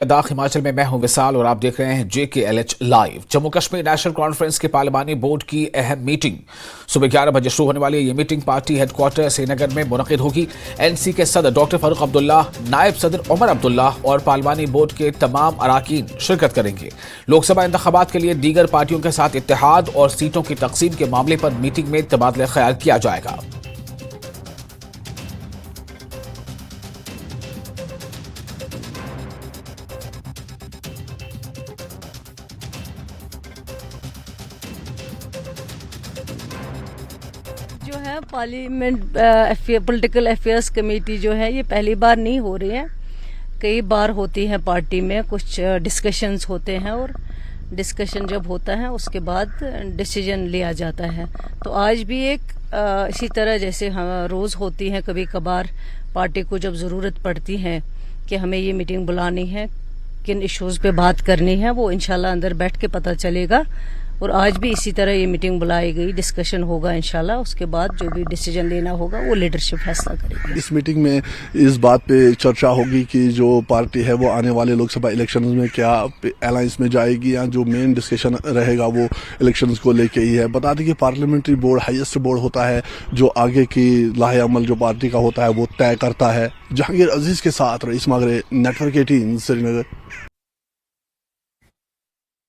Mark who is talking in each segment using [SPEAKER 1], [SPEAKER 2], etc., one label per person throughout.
[SPEAKER 1] लद्दाख हिमाचल में मैं हूं विशाल और आप देख रहे हैं JKLH live. Jammu Kashmir national conference के पार्लिमानी बोर्ड की अहम मीटिंग सुबह 11 बजे शुरू होने वाली है। ये मीटिंग पार्टी हेडक्वार्टर श्रीनगर में मुनक्किद होगी। NC के सदर डॉक्टर फारूक अब्दुल्ला, नायब सदर उमर अब्दुल्ला और पार्लिमानी बोर्ड के तमाम अराकीन शिरकत करेंगे। लोकसभा इंतखाबात के लिए दीगर पार्टियों के साथ इत्तेहाद और सीटों की तकसीम के मामले पर मीटिंग में तबादला ख्याल किया जाएगा।
[SPEAKER 2] जो है पार्लियामेंट पॉलिटिकल अफेयर्स कमेटी जो है ये पहली बार नहीं हो रही है, कई बार होती है। पार्टी में कुछ डिस्कशंस होते हैं और डिस्कशन जब होता है उसके बाद डिसीजन लिया जाता है। तो आज भी एक इसी तरह जैसे रोज होती है, कभी कभार पार्टी को जब जरूरत पड़ती है कि हमें ये मीटिंग बुलानी है, किन इश्यूज पे बात करनी है, वो इंशाल्लाह अंदर बैठ के पता चलेगा। और आज भी इसी तरह ये मीटिंग बुलाई गई, डिस्कशन होगा इंशाल्लाह। उसके बाद जो भी डिसीजन लेना होगा वो लीडरशिप फैसला करेगी।
[SPEAKER 3] इस मीटिंग में इस बात पे चर्चा होगी कि जो पार्टी है वो आने वाले लोकसभा इलेक्शन में क्या अलायंस में जाएगी, या जो मेन डिस्कशन रहेगा वो इलेक्शंस को लेके ही है। बता दें कि पार्लियामेंट्री बोर्ड हाईएस्ट बोर्ड होता है जो आगे की लाहे अमल जो पार्टी का होता है वो तय करता है। जहांगीर अजीज के साथ रईस मागरे, नेटवर्क 18 श्रीनगर।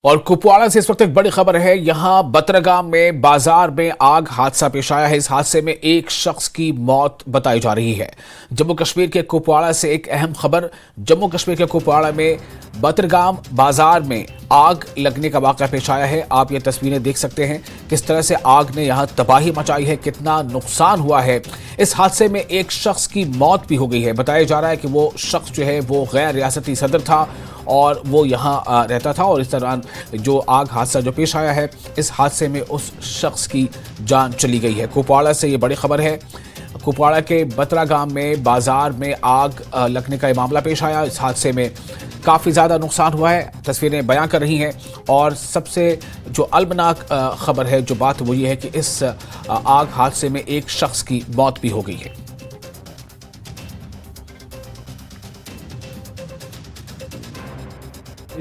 [SPEAKER 1] और कुपवाड़ा से इस वक्त एक बड़ी खबर है। यहां बतरगाम में बाजार में आग हादसा पेश आया है। इस हादसे में एक शख्स की मौत बताई जा रही है। जम्मू कश्मीर के कुपवाड़ा से एक अहम खबर। जम्मू कश्मीर के कुपवाड़ा में बतरगाम बाजार में आग लगने का वाक़या पेश आया है। आप ये तस्वीरें देख सकते हैं किस तरह से आग ने यहां तबाही मचाई है, कितना नुकसान हुआ है। इस हादसे में एक शख्स की मौत भी हो गई है। बताया जा रहा है कि वो शख्स जो है वो गैर रियासती सदर था और वो यहाँ रहता था, और इस दौरान जो आग हादसा जो पेश आया है, इस हादसे में उस शख्स की जान चली गई है। कुपवाड़ा से ये बड़ी खबर है। कुपवाड़ा के बतरागाम में बाजार में आग लगने का ये मामला पेश आया। इस हादसे में काफ़ी ज़्यादा नुकसान हुआ है, तस्वीरें बयां कर रही हैं। और सबसे जो अलमनाक खबर है, जो बात वो ये है कि इस आग हादसे में एक शख्स की मौत भी हो गई है।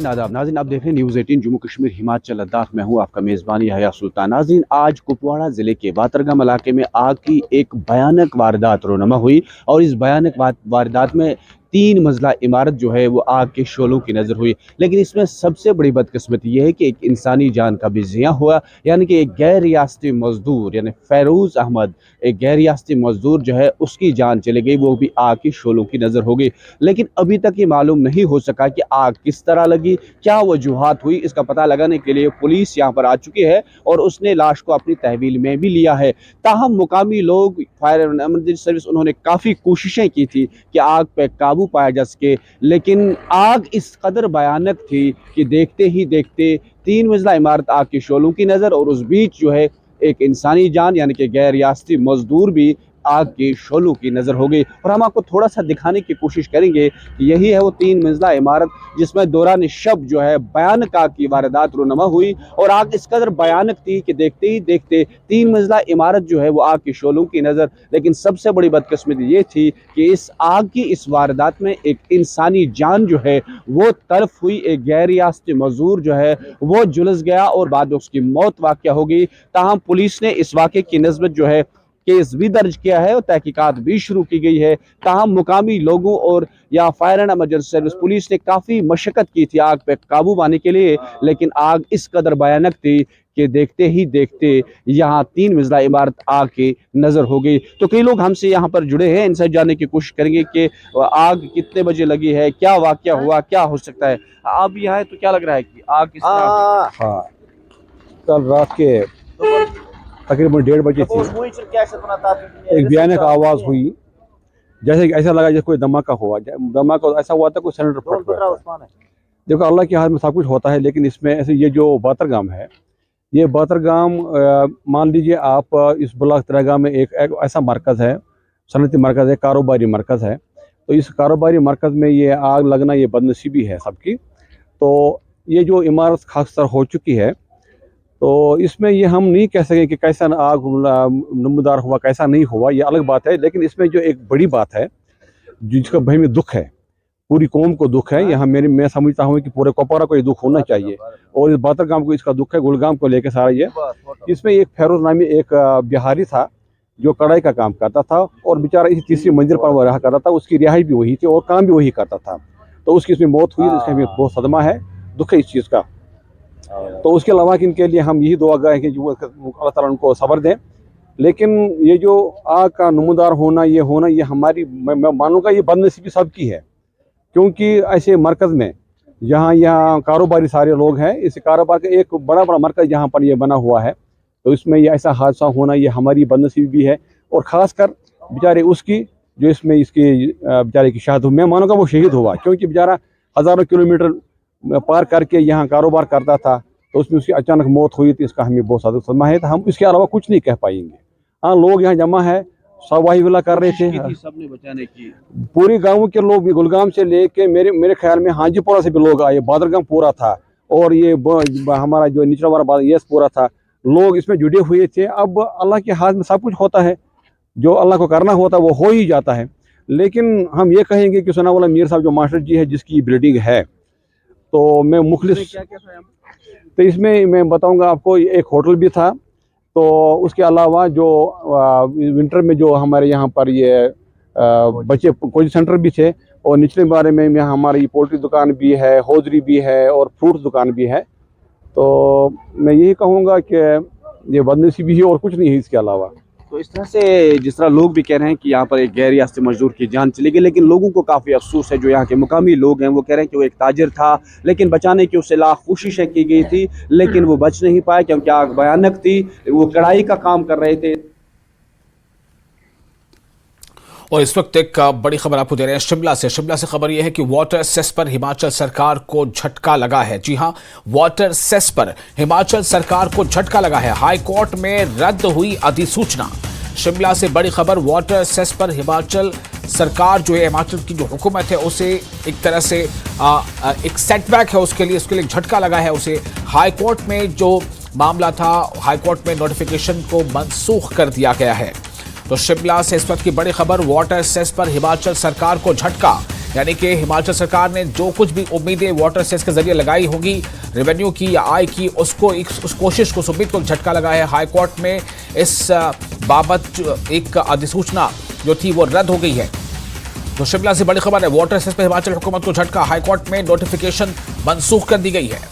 [SPEAKER 4] आदाब नाज़रीन, आप देख रहे हैं न्यूज़ 18 जम्मू कश्मीर हिमाचल लद्दाख में हूँ आपका मेज़बान यहया सुल्तान। नाज़रीन, आज कुपवाड़ा ज़िले के बातरगाम इलाके में आग की एक भयानक वारदात रोनमा हुई और इस भयानक वारदात में 3 मंजिला इमारत जो है वो आग के शोलों की नज़र हुई। लेकिन इसमें सबसे बड़ी बदकिस्मती यह है कि एक इंसानी जान का भी ज़िया हुआ, यानी कि एक गैर रियासती मजदूर यानी फ़ैरूज़ अहमद, एक गैर रियासती मजदूर जो है उसकी जान चली गई, वो भी आग की शोलों की नज़र हो गई। लेकिन अभी तक ये मालूम नहीं हो सका कि आग किस तरह लगी, क्या वजूहात हुई। इसका पता लगाने के लिए पुलिस यहाँ पर आ चुकी है और उसने लाश को अपनी तहवील में भी लिया है। ताहम मुकामी लोग, फायर एंड इमरजेंसी सर्विस, उन्होंने काफ़ी कोशिशें की थी कि आग पर काबू पाया जा सके, लेकिन आग इस कदर भयानक थी कि देखते ही देखते 3 मंजिला इमारत आग के शोलों की नज़र, और उस बीच जो है एक इंसानी जान यानी कि गैर रियासती मजदूर भी आग के शोलों की नज़र हो गई। और हम आपको थोड़ा सा दिखाने की कोशिश करेंगे कि यही है वो 3 मंजिला इमारत जिसमें दौरान शब जो है भयानक आग की वारदात रोनमा हुई। और आग इस कदर भयानक थी कि देखते ही देखते 3 मंजिला इमारत जो है वो आग के शोलों की नज़र। लेकिन सबसे बड़ी बदकिस्मती ये थी कि इस आग की इस वारदात में एक इंसानी जान जो है वो तलफ हुई। एक गैर रियासती मजदूर जो है वो झुलस गया और बाद में उसकी मौत वाक़या हो गई। ताहम पुलिस ने इस वाक़े की निस्बत जो है केस भी दर्ज किया है और तहकीकात भी शुरू की गई है। ताहम मुकामी लोगों और या fire and emergency service police ने काफ़ी मशक्कत की थी आग पे काबू पाने के लिए, लेकिन आग इस कदर भयानक थी कि देखते ही देखते यहाँ 3 मंजिला इमारत आग की नज़र हो गई। तो कई लोग हमसे यहाँ पर जुड़े हैं, इनसे जानने की कोशिश करेंगे कि आग कितने बजे लगी है, क्या वाक़या हुआ, क्या हो सकता है। आप यहाँ है तो क्या लग रहा है कि आग किस तरह?
[SPEAKER 5] हाँ, कल रात के तकरीबन 1:30 बजे थी, एक भयानक आवाज़ हुई, जैसे कि ऐसा लगा जैसे कोई धमाका हुआ। धमाका ऐसा हुआ था कोई सिलेंडर फट गया। देखो, अल्लाह के हाथ में सब कुछ होता है, लेकिन इसमें ऐसे ये जो बातरगाम है, ये बातरगाम मान लीजिए आप इस ब्लॉक तरगाम में एक ऐसा मरकज़ है, सनती मरकज़ है, कारोबारी मरकज़ है। तो इस कारोबारी मरकज़ में ये आग लगना ये बदनसीबी है सबकी। तो ये जो इमारत खासतर हो चुकी है, तो इसमें ये हम नहीं कह सकें कि कैसा आग नमदार हुआ कैसा नहीं हुआ, ये अलग बात है। लेकिन इसमें जो एक बड़ी बात है जिसका भाई में दुख है, पूरी कौम को दुख है। यहाँ मैं समझता हूँ कि पूरे कुपवाड़ा को ये दुख होना चाहिए और इस बातरगाम को इसका दुख है, गुलगाम को लेकर सारा ये। इसमें एक फेरोज नामी एक बिहारी था जो कढ़ाई का काम करता था और बेचारा इस तीसरी मंजिल पर वो रहा करता था, उसकी रिहाई भी वही थी और काम भी वही करता था। तो उसकी इसमें मौत हुई, इसका हमें बहुत सदमा है, दुख है इस चीज़ का। तो उसके अलावा इनके लिए हम यही दुआ गए कि जो अल्लाह ताला उनको सब्र दें। लेकिन ये जो आग का नमूदार होना ये हमारी, मैं मानूंगा ये बदनसीबी सबकी है, क्योंकि ऐसे मरकज़ में यहाँ कारोबारी सारे लोग हैं, इस कारोबार का एक बड़ा मरकज़ यहाँ पर ये बना हुआ है, तो इसमें ये ऐसा हादसा होना ये हमारी बदनसीबी भी है। और ख़ासकर बेचारे उसकी जो इसमें इसकी बेचारे की शहादत, मैं मानूंगा वो शहीद हुआ, क्योंकि बेचारा हज़ारों किलोमीटर पार करके यहाँ कारोबार करता था, तो उसमें उसकी अचानक मौत हुई थी। इसका हमें बहुत ज़्यादा सदमा है। तो हम इसके अलावा कुछ नहीं कह पाएंगे। हाँ, लोग यहाँ जमा है, सब वाही विला कर रहे थे,
[SPEAKER 4] सबने बचाने की
[SPEAKER 5] पूरे गाँव के लोग भी, गुलगाम से लेके मेरे ख्याल में हाजीपुरा से भी लोग आए, बादरगाम पूरा था और ये हमारा जो निचला वाला ये पूरा था, लोग इसमें जुड़े हुए थे। अब अल्लाह के हाथ में सब कुछ होता है, जो अल्लाह को करना होता है वो हो ही जाता है। लेकिन हम ये कहेंगे कि सनाउल्लाह मीर साहब जो मास्टर जी है, जिसकी बिल्डिंग है, तो मैं मुखलिस, तो इसमें मैं बताऊंगा आपको, एक होटल भी था, तो उसके अलावा जो विंटर में जो हमारे यहाँ पर ये बच्चे कोचिंग सेंटर भी थे, और निचले बारे में हमारी पोल्ट्री दुकान भी है, हौजरी भी है और फ्रूट्स दुकान भी है। तो मैं यही कहूँगा कि ये बदनसीबी है और कुछ नहीं है इसके अलावा।
[SPEAKER 4] तो इस तरह से जिस तरह लोग भी कह रहे हैं कि यहाँ पर एक गैर रियासती मजदूर की जान चली गई, लेकिन लोगों को काफ़ी अफसोस है, जो यहाँ के मुकामी लोग हैं वो कह रहे हैं कि वो एक ताजिर था, लेकिन बचाने की उससे लाख कोशिशें की गई थी, लेकिन वो बच नहीं पाए क्योंकि आग भयानक थी, वो कढ़ाई का काम कर रहे थे।
[SPEAKER 1] और इस वक्त एक बड़ी खबर आपको दे रहे हैं शिमला से खबर यह है कि वाटर सेस पर हिमाचल सरकार को झटका लगा है। जी हां, वाटर सेस पर हिमाचल सरकार को झटका लगा है। हाई कोर्ट में रद्द हुई अधिसूचना। शिमला से बड़ी खबर, वाटर सेस पर हिमाचल सरकार जो है, हिमाचल की जो हुकूमत है, उसे एक तरह से एक सेटबैक है, उसके लिए एक झटका लगा है उसे। हाई कोर्ट में जो मामला था, हाई कोर्ट में नोटिफिकेशन को मनसूख कर दिया गया है। तो शिमला से इस वक्त की बड़ी खबर, वाटर सेस पर हिमाचल सरकार को झटका, यानी कि हिमाचल सरकार ने जो कुछ भी उम्मीदें वाटर सेस के जरिए लगाई होंगी, रेवेन्यू की या आय की, उसको उस कोशिश को, उम्मीद को झटका लगा है। हाई कोर्ट में इस बाबत एक अधिसूचना जो थी वो रद्द हो गई है। तो शिमला से बड़ी खबर है, वाटर सेस पर हिमाचल हुकूमत को झटका, हाई कोर्ट में नोटिफिकेशन मनसूख कर दी गई है।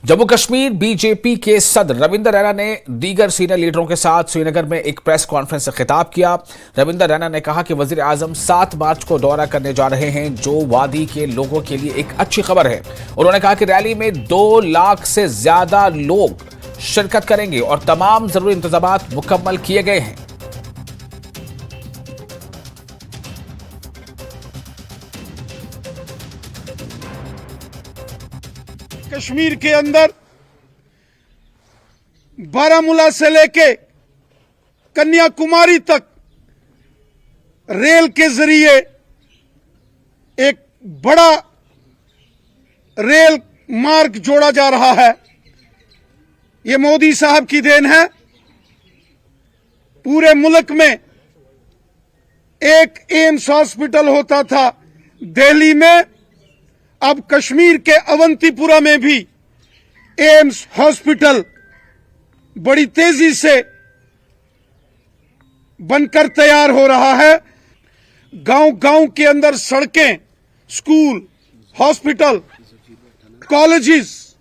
[SPEAKER 1] जम्मू कश्मीर बीजेपी के सदर रविंद्र रैना ने दीगर सीनियर लीडरों के साथ श्रीनगर में एक प्रेस कॉन्फ्रेंस से खिताब किया। रविंद्र रैना ने कहा कि वजीर आजम 7 मार्च को दौरा करने जा रहे हैं, जो वादी के लोगों के लिए एक अच्छी खबर है। उन्होंने कहा कि रैली में 2 लाख से ज्यादा लोग शिरकत करेंगे और तमाम जरूरी इंतजाम मुकम्मल किए गए हैं।
[SPEAKER 6] कश्मीर के अंदर बारामूला से लेके कन्याकुमारी तक रेल के जरिए एक बड़ा रेल मार्ग जोड़ा जा रहा है। ये मोदी साहब की देन है। पूरे मुल्क में एक एम्स हॉस्पिटल होता था दिल्ली में, अब कश्मीर के अवंतीपुरा में भी एम्स हॉस्पिटल बड़ी तेजी से बनकर तैयार हो रहा है। गांव-गांव के अंदर सड़कें, स्कूल, हॉस्पिटल, कॉलेजेस,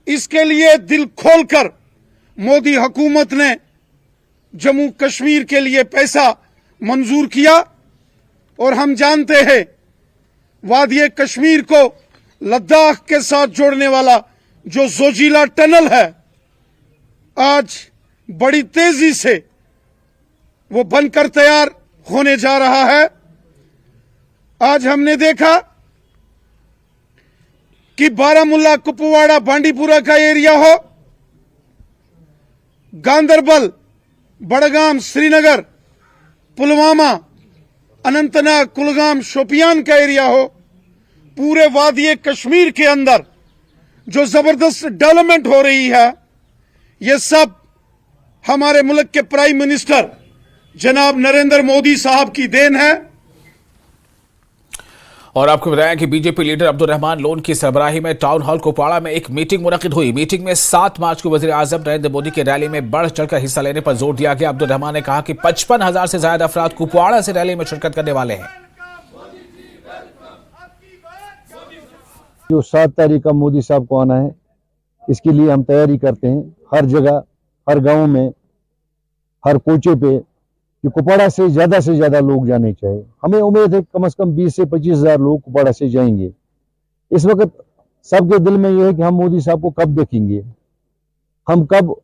[SPEAKER 6] इसके लिए दिल खोलकर मोदी हुकूमत ने जम्मू कश्मीर के लिए पैसा मंजूर किया। और हम जानते हैं वादिये कश्मीर को लद्दाख के साथ जोड़ने वाला जो जोजिला टनल है, आज बड़ी तेजी से वो बनकर तैयार होने जा रहा है। आज हमने देखा कि बारामूला, कुपवाड़ा, बांडीपुरा का एरिया हो, गांदरबल, बड़गाम, श्रीनगर, पुलवामा, अनंतनाग, कुलगाम, शोपियान का एरिया हो, पूरे वादिये कश्मीर के अंदर जो जबरदस्त डेवलपमेंट हो रही है, ये सब हमारे मुल्क के प्राइम मिनिस्टर जनाब नरेंद्र मोदी साहब की देन है।
[SPEAKER 1] और आपको बताया कि BJP leader Abdul Rahman loan की सरबराही में टाउन हॉल कुपवाड़ा में एक मीटिंग मुनक्किद हुई। मीटिंग में 7 मार्च को वजीर आजम नरेंद्र मोदी की रैली में बढ़ चढ़कर हिस्सा लेने पर जोर दिया गया। अब्दुल रहमान ने कहा कि 55,000 से ज्यादा अफराद कुपवाड़ा से रैली में शिरकत करने वाले हैं।
[SPEAKER 7] जो 7 तारीख का मोदी साहब को आना है, इसके लिए हम तैयारी करते हैं। हर जगह, हर गांव में, हर कोचे पे कि कुपवाड़ा से ज्यादा लोग जाने चाहिए। हमें उम्मीद है कम से कम 20 से 25,000 लोग कुपवाड़ा से जाएंगे। इस वक्त सबके दिल में यह है कि हम मोदी साहब को कब देखेंगे, हम कब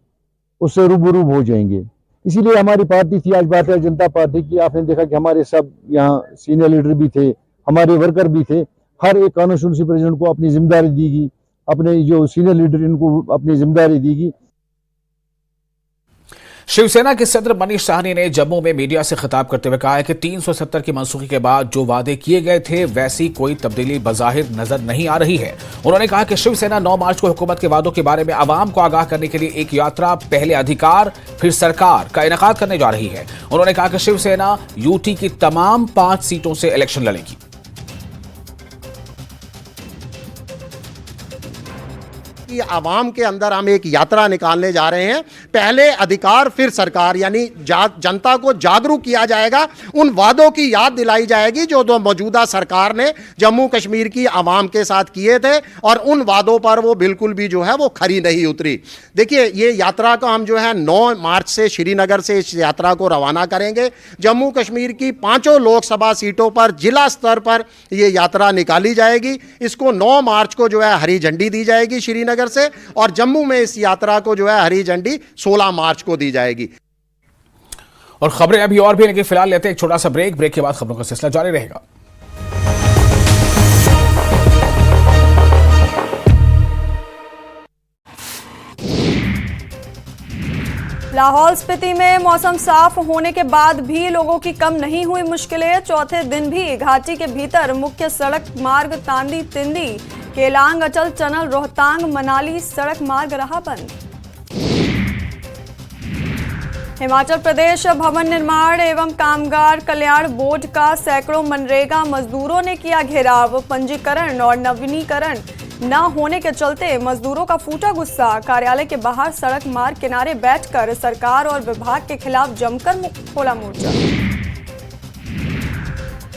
[SPEAKER 7] उससे रूबरू हो जाएंगे। इसीलिए हमारी पार्टी थी आज भारतीय जनता पार्टी की। आपने देखा कि हमारे सब यहाँ सीनियर लीडर भी थे, हमारे वर्कर भी थे। हर एक कॉन्स्टिट्यूंसी प्रेसिडेंट को अपनी जिम्मेदारी दी गई, अपने जो सीनियर लीडर इनको अपनी जिम्मेदारी दी गई।
[SPEAKER 1] शिवसेना के सदर मनीष साहनी ने जम्मू में मीडिया से खिताब करते हुए कहा है कि 370 की मनसूखी के बाद जो वादे किए गए थे वैसी कोई तब्दीली बज़ाहिर नजर नहीं आ रही है। उन्होंने कहा कि शिवसेना 9 मार्च को हुकूमत के वादों के बारे में आवाम को आगाह करने के लिए एक यात्रा, पहले अधिकार फिर सरकार का इनेकाद करने जा रही है। उन्होंने कहा कि शिवसेना यूटी की तमाम 5 सीटों से इलेक्शन लड़ेगी।
[SPEAKER 8] कि आवाम के अंदर हम एक यात्रा निकालने जा रहे हैं। पहले अधिकार फिर सरकार, यानी जनता को जागरूक किया जाएगा, उन वादों की याद दिलाई जाएगी जो मौजूदा सरकार ने जम्मू कश्मीर की आवाम के साथ किए थे और उन वादों पर वो बिल्कुल भी जो है वो खरी नहीं उतरी। देखिए, ये यात्रा को हम जो है 9 मार्च से श्रीनगर से इस यात्रा को रवाना करेंगे। जम्मू कश्मीर की 5 लोकसभा सीटों पर जिला स्तर पर ये यात्रा निकाली जाएगी। इसको 9 मार्च को जो है हरी झंडी दी जाएगी श्रीनगर से, और जम्मू में इस यात्रा को जो है हरी झंडी 16 मार्च को दी जाएगी।
[SPEAKER 1] और खबरें अभी और भी, लेकिन फिलहाल लेते हैं एक छोटा सा ब्रेक के बाद खबरों का सिलसिला जारी रहेगा।
[SPEAKER 9] लाहौल स्पीति में मौसम साफ होने के बाद भी लोगों की कम नहीं हुई मुश्किलें। चौथे दिन भी घाटी के भीतर मुख्य सड़क मार्ग तांदी तिंदी केलांग अचल चनल रोहतांग मनाली सड़क मार्ग रहा बंद। हिमाचल प्रदेश भवन निर्माण एवं कामगार कल्याण बोर्ड का सैकड़ों मनरेगा मजदूरों ने किया घेराव। पंजीकरण और नवीनीकरण न होने के चलते मजदूरों का फूटा गुस्सा। कार्यालय के बाहर सड़क मार्ग किनारे बैठकर सरकार और विभाग के खिलाफ जमकर खोला मोर्चा।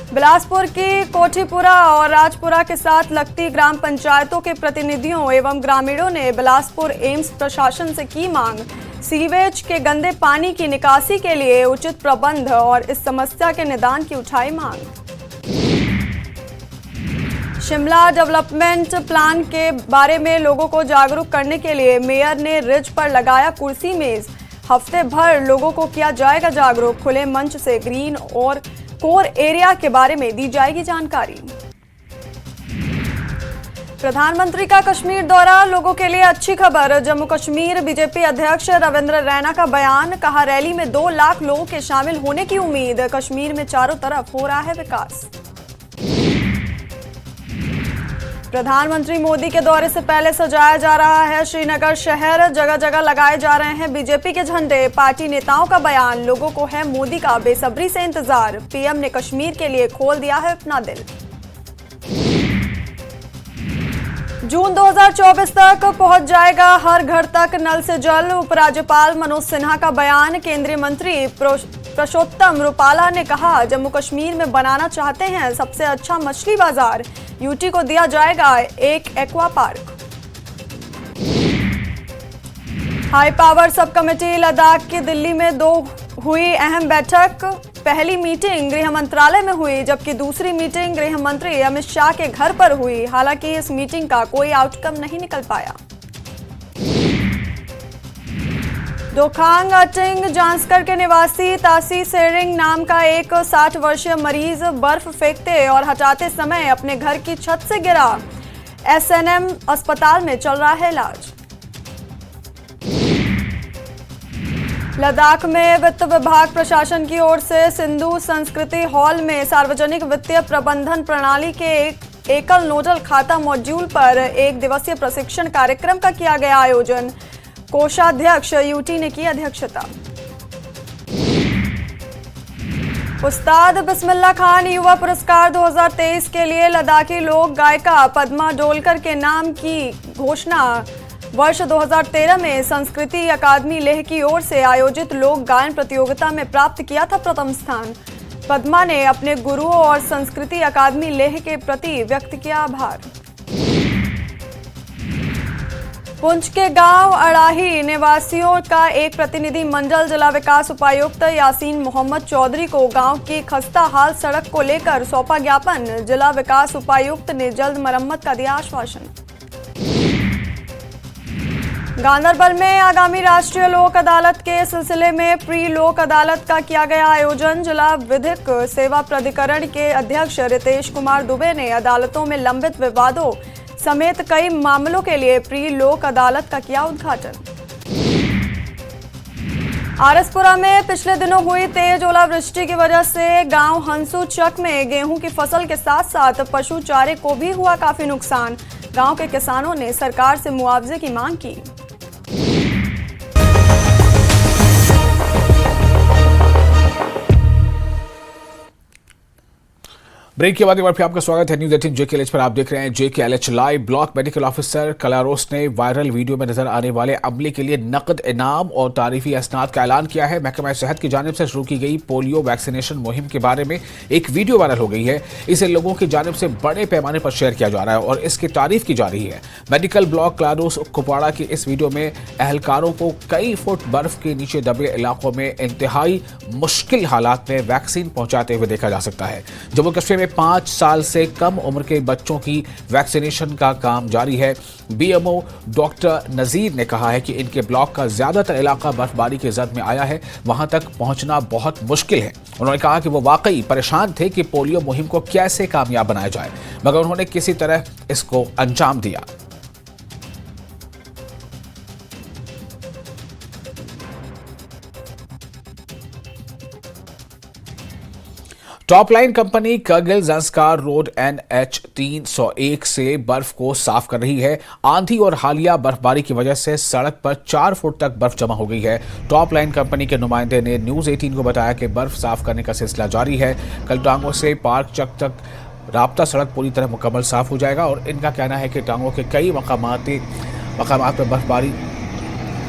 [SPEAKER 9] बिलासपुर की कोठीपुरा और राजपुरा के साथ लगती ग्राम पंचायतों के प्रतिनिधियों एवं ग्रामीणों ने बिलासपुर एम्स प्रशासन से की मांग। सीवेज के गंदे पानी की निकासी के लिए उचित प्रबंध और इस समस्या के निदान की उठाई मांग। शिमला डेवलपमेंट प्लान के बारे में लोगों को जागरूक करने के लिए मेयर ने रिज पर लगाया कुर्सी मेज। हफ्ते भर लोगों को किया जाएगा जागरूक। खुले मंच से ग्रीन और कोर एरिया के बारे में दी जाएगी जानकारी। प्रधानमंत्री का कश्मीर दौरा, लोगों के लिए अच्छी खबर। जम्मू कश्मीर बीजेपी अध्यक्ष रविंद्र रैना का बयान, कहा रैली में 2 लाख लोगों के शामिल होने की उम्मीद। कश्मीर में चारों तरफ हो रहा है विकास। प्रधानमंत्री मोदी के दौरे से पहले सजाया जा रहा है श्रीनगर शहर। जगह जगह लगाए जा रहे हैं बीजेपी के झंडे। पार्टी नेताओं का बयान, लोगों को है मोदी का बेसब्री से इंतजार। पीएम ने कश्मीर के लिए खोल दिया है अपना दिल। जून 2024 तक पहुंच जाएगा हर घर तक नल से जल। उपराज्यपाल मनोज सिन्हा का बयान। केंद्रीय मंत्री पुरुषोत्तम रुपाला ने कहा जम्मू कश्मीर में बनाना चाहते हैं सबसे अच्छा मछली बाजार। यूटी को दिया जाएगा एक aqua park. High power sub committee Ladakh की दिल्ली में 2 हुई अहम बैठक। पहली मीटिंग गृह मंत्रालय में हुई, जबकि दूसरी मीटिंग गृह मंत्री अमित शाह के घर पर हुई। हालांकि इस मीटिंग का कोई आउटकम नहीं निकल पाया। दोखांग अटिंग जांस्कर के निवासी तासी सेरिंग नाम का एक 60 वर्षीय मरीज बर्फ फेंकते और हटाते समय अपने घर की छत से गिरा। एसएनएम अस्पताल में चल रहा है इलाज। लद्दाख में वित्त विभाग प्रशासन की ओर से सिंधु संस्कृति हॉल में सार्वजनिक वित्तीय प्रबंधन प्रणाली के एक एकल नोडल खाता मॉड्यूल पर 1 दिवसीय प्रशिक्षण कार्यक्रम का किया गया आयोजन। कोषाध्यक्ष यूटी ने की अध्यक्षता। उस्ताद बिस्मिल्लाह खान युवा पुरस्कार 2023 के लिए लद्दाखी लोक गायिका पद्मा डोलकर के नाम की घोषणा। वर्ष 2013 में संस्कृति अकादमी लेह की ओर से आयोजित लोक गायन प्रतियोगिता में प्राप्त किया था प्रथम स्थान। पद्मा ने अपने गुरुओं और संस्कृति अकादमी लेह के प्रति व्यक्त किया आभार। पुंछ के गांव अड़ाही निवासियों का एक प्रतिनिधि मंडल जिला विकास उपायुक्त यासीन मोहम्मद चौधरी को गांव की खस्ता हाल सड़क को लेकर सौंपा ज्ञापन। जिला विकास उपायुक्त ने जल्द मरम्मत का दिया आश्वासन। गांदरबल में आगामी राष्ट्रीय लोक अदालत के सिलसिले में प्री लोक अदालत का किया गया आयोजन। जिला विधिक सेवा प्राधिकरण के अध्यक्ष रितेश कुमार दुबे ने अदालतों में लंबित विवादों समेत कई मामलों के लिए प्री लोक अदालत का किया उद्घाटन। आरसपुरा में पिछले दिनों हुई तेज ओलावृष्टि की वजह से गांव हंसूचक में गेहूं की फसल के साथ साथ पशु चारे को भी हुआ काफी नुकसान। गांव के किसानों ने सरकार से मुआवजे की मांग की।
[SPEAKER 1] ब्रेक के बाद एक बार फिर आपका स्वागत है न्यूज 18 JKLH पर। आप देख रहे हैं JKLH live. Block medical officer कलारोस ने वायरल वीडियो में नजर आने वाले अमले के लिए नकद इनाम और तारीफी असनाद का ऐलान किया है। महकमा सेहत की जानिब से शुरू की गई पोलियो वैक्सीनेशन मुहिम के बारे में एक वीडियो वायरल हो गई है। इसे लोगों की जानिब से बड़े पैमाने पर शेयर किया जा रहा है और इसकी तारीफ की जा रही है। मेडिकल ब्लॉक कलारोस कुपवाड़ा की इस वीडियो में एहलकारों को कई फुट बर्फ के नीचे दबे इलाकों में इंतहाई मुश्किल हालात में वैक्सीन पहुंचाते हुए देखा जा सकता है। जम्मू कश्मीर 5 साल से कम उम्र के बच्चों की वैक्सीनेशन का काम जारी है। BMO डॉक्टर नजीर ने कहा है कि इनके ब्लॉक का ज्यादातर इलाका बर्फबारी की जद में आया है, वहां तक पहुंचना बहुत मुश्किल है। उन्होंने कहा कि वो वाकई परेशान थे कि पोलियो मुहिम को कैसे कामयाब बनाया जाए, मगर उन्होंने किसी तरह इसको अंजाम दिया। Top line company Kargil Zanskar road NH 301 से बर्फ को साफ कर रही है। आंधी और हालिया बर्फबारी की वजह से सड़क पर 4 फुट तक बर्फ जमा हो गई है। टॉप लाइन कंपनी के नुमाइंदे ने न्यूज 18 को बताया कि बर्फ साफ करने का सिलसिला जारी है। कल टांगों से पार्क चक तक राब्ता सड़क पूरी तरह मुकम्मल साफ हो जाएगा और इनका कहना है कि टांगों के कई मकामात पर बर्फबारी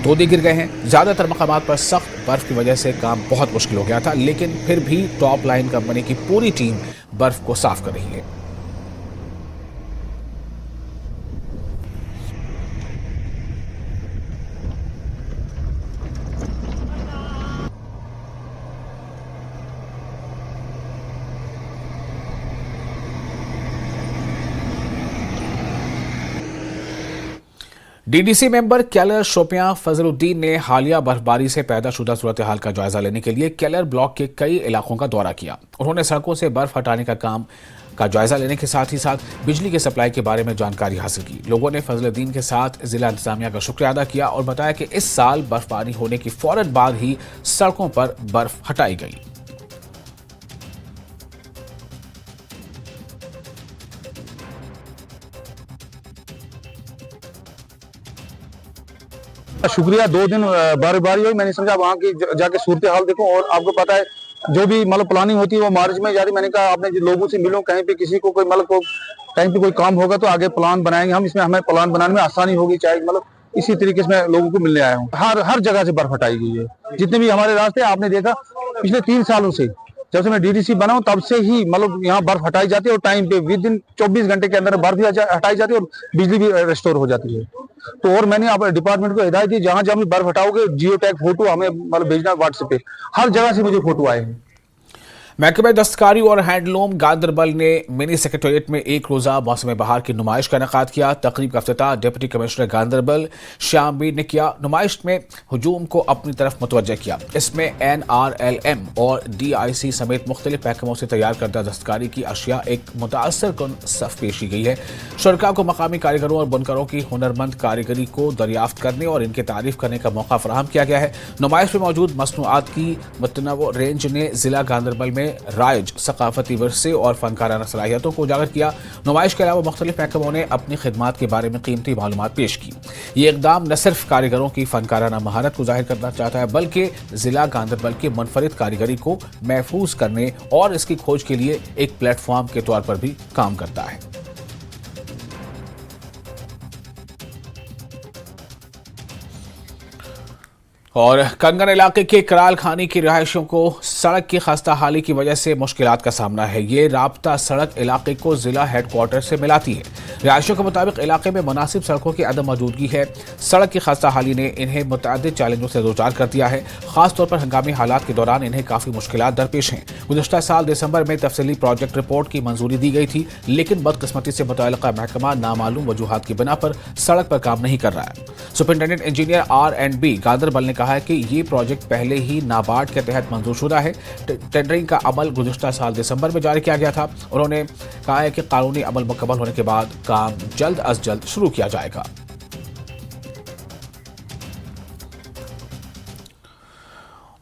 [SPEAKER 1] तोदे गिर गए हैं। ज़्यादातर मकामात पर सख्त बर्फ की वजह से काम बहुत मुश्किल हो गया था, लेकिन फिर भी टॉप लाइन कंपनी की पूरी टीम बर्फ को साफ कर रही है। DDC member Keller Shopian Fazluddin ने हालिया बर्फबारी से पैदा शुदा सूरत हाल का जायजा लेने के लिए केलर ब्लॉक के कई इलाकों का दौरा किया। उन्होंने सड़कों से बर्फ हटाने का काम का जायजा लेने के साथ ही साथ बिजली के सप्लाई के बारे में जानकारी हासिल की। लोगों ने फजलुद्दीन के साथ जिला इंतजामिया का शुक्रिया अदा किया और बताया कि इस साल बर्फबारी होने की फौरन बाद ही सड़कों पर बर्फ हटाई गई।
[SPEAKER 10] शुक्रिया। 2 दिन बर्फबारी हुई, मैंने समझा वहाँ की जाके सूरत हाल देखो। और आपको पता है जो भी मतलब प्लानिंग होती है वो मार्च में जारी। मैंने कहा आपने लोगों से मिलो, कहीं पे किसी को कोई मतलब को टाइम पे कोई काम होगा तो आगे प्लान बनाएंगे हम। इसमें हमें प्लान बनाने में आसानी होगी, चाहे मतलब इसी तरीके से मैं लोगों को मिलने आया हूँ। हर जगह से बर्फ हटाई गई है। जितने भी हमारे रास्ते आपने देखा पिछले 3 सालों से जब से मैं DDC बना हूं तब से ही मतलब यहाँ बर्फ हटाई जाती है और टाइम पे विद इन 24 घंटे के अंदर बर्फ भी हटाई जाती है और बिजली भी रिस्टोर हो जाती है। तो और मैंने आप डिपार्टमेंट को हिदायत दी जहां जहां भी बर्फ हटाओगे जियो टैग फोटो हमें मतलब भेजना व्हाट्सएप पे। हर जगह से मुझे फोटो आए हैं।
[SPEAKER 1] महकमे दस्तकारी और हैंडलूम गांदरबल ने मिनी सेक्रेटेरिएट में एक रोज़ा मौसम बहार की नुमाइश का इनेकाद किया। तकरीब का इफ्तिताह डिप्टी कमिश्नर गांदरबल श्याम मीर ने किया। नुमाइश में हुजूम को अपनी तरफ मुतवज्जह किया। इसमें NRLM और DIC समेत मुख्तलिफ महकमों से तैयार करदा दस्तकारी की अशिया एक मुतासर कुन सफ पेश की गई है। शुरका को मकामी कारीगरों और बुनकरों की हुनरमंद कारीगरी को दरियाफ्त करने और इनकी तारीफ करने का मौका फराहम किया गया है। नुमाइश में मौजूद मसनूआत की मुतनव्वो रेंज ने जिला गांदरबल में राइज सकाफती विरसे और फनकाराना सलाहियतों को उजागर किया। नुमाइश के अलावा मुख्तलिफ महकमों ने अपनी खिदमात के बारे में कीमती मालूमात पेश की। ये इकदाम न सिर्फ कारीगरों की फनकाराना महारत को जाहिर करना चाहता है, बल्कि जिला गांधरबल की मुनफरिद कारीगरी को महफूज करने और इसकी खोज के लिए एक प्लेटफॉर्म के तौर पर भी काम करता है। और कंगन इलाके के कराल खानी की रिहायशियों को सड़क की खस्ता हाली की वजह से मुश्किलात का सामना है। ये राब्ता सड़क इलाके को जिला हेडक्वार्टर से मिलाती है। रिहायशियों के मुताबिक इलाके में मुनासिब सड़कों की अदम मौजूदगी है। सड़क की खस्ता हाली ने इन्हें मुतअद्दिद चैलेंजों से दो चार कर दिया है। खासतौर पर हंगामी हालात के दौरान इन्हें काफ़ी मुश्किलात दरपेश हैं। गुज़श्ता साल दिसंबर में तफसीली प्रोजेक्ट रिपोर्ट की मंजूरी दी गई थी, लेकिन बदकिस्मती से मुतल्लिका महकमा नामालूम वजूहात की बिना पर सड़क पर काम नहीं कर रहा है। सुपरिटेंडेंट इंजीनियर R&B गांधरबल ने कहा है कि ये प्रोजेक्ट पहले ही नाबार्ड के तहत मंजूर शुदा है। टेंडरिंग का अमल गुज़श्ता साल दिसंबर में जारी किया गया था। उन्होंने कहा है कि कानूनी अमल मुकम्मल होने के बाद काम जल्द अज जल्द शुरू किया जाएगा।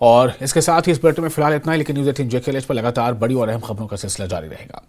[SPEAKER 1] और इसके साथ ही इस बुलेटिन में फिलहाल इतना ही, लेकिन न्यूज़ 18 JK पर लगातार बड़ी और अहम खबरों का सिलसिला जारी रहेगा।